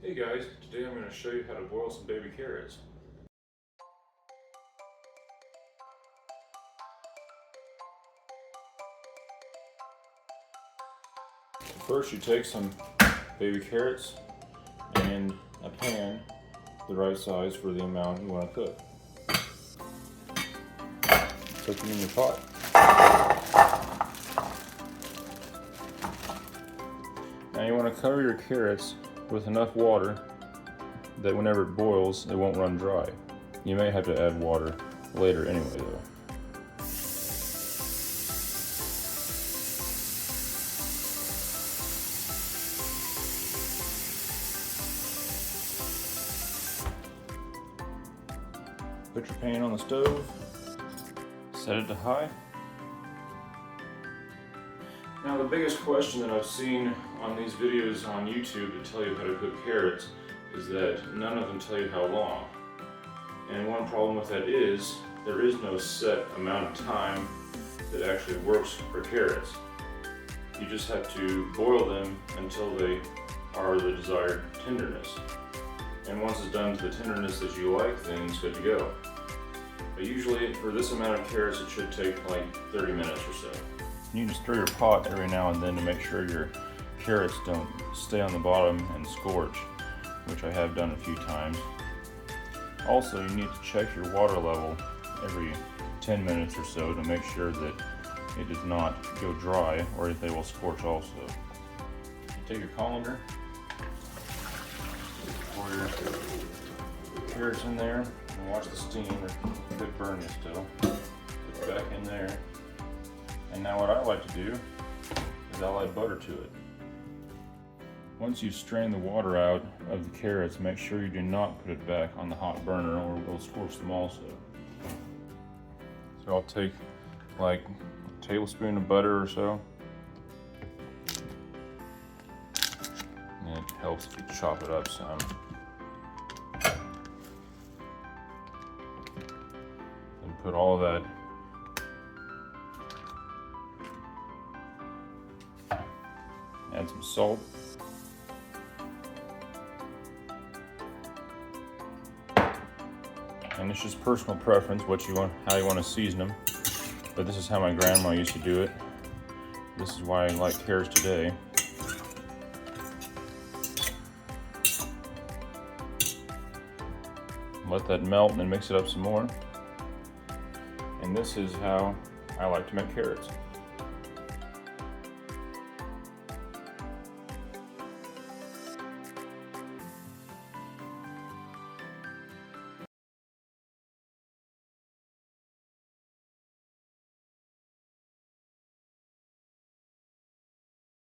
Hey guys, today I'm going to show you how to boil some baby carrots. First you take some baby carrots and a pan the right size for the amount you want to cook. Put them in your pot. Now you want to cover your carrots with enough water that whenever it boils, it won't run dry. You may have to add water later anyway though. Put your pan on the stove, set it to high. Now the biggest question that I've seen on these videos on YouTube to tell you how to cook carrots is that none of them tell you how long. And one problem with that is there is no set amount of time that actually works for carrots. You just have to boil them until they are the desired tenderness. And once it's done to the tenderness that you like, then it's good to go. But usually for this amount of carrots it should take like 30 minutes or so. You need to stir your pot every now and then to make sure your carrots don't stay on the bottom and scorch, which I have done a few times. Also, you need to check your water level every 10 minutes or so to make sure that it does not go dry or they will scorch also. You take your colander, pour your carrots in there and watch the steam, or it could burn you still. Put it back in there. And now what I like to do is I'll add butter to it. Once you strain the water out of the carrots, make sure you do not put it back on the hot burner or it will scorch them also. So I'll take like a tablespoon of butter or so. And it helps if you chop it up some. And put all of that add some salt. And it's just personal preference how you want to season them. But this is how my grandma used to do it. This is why I like carrots today. Let that melt and then mix it up some more. And this is how I like to make carrots.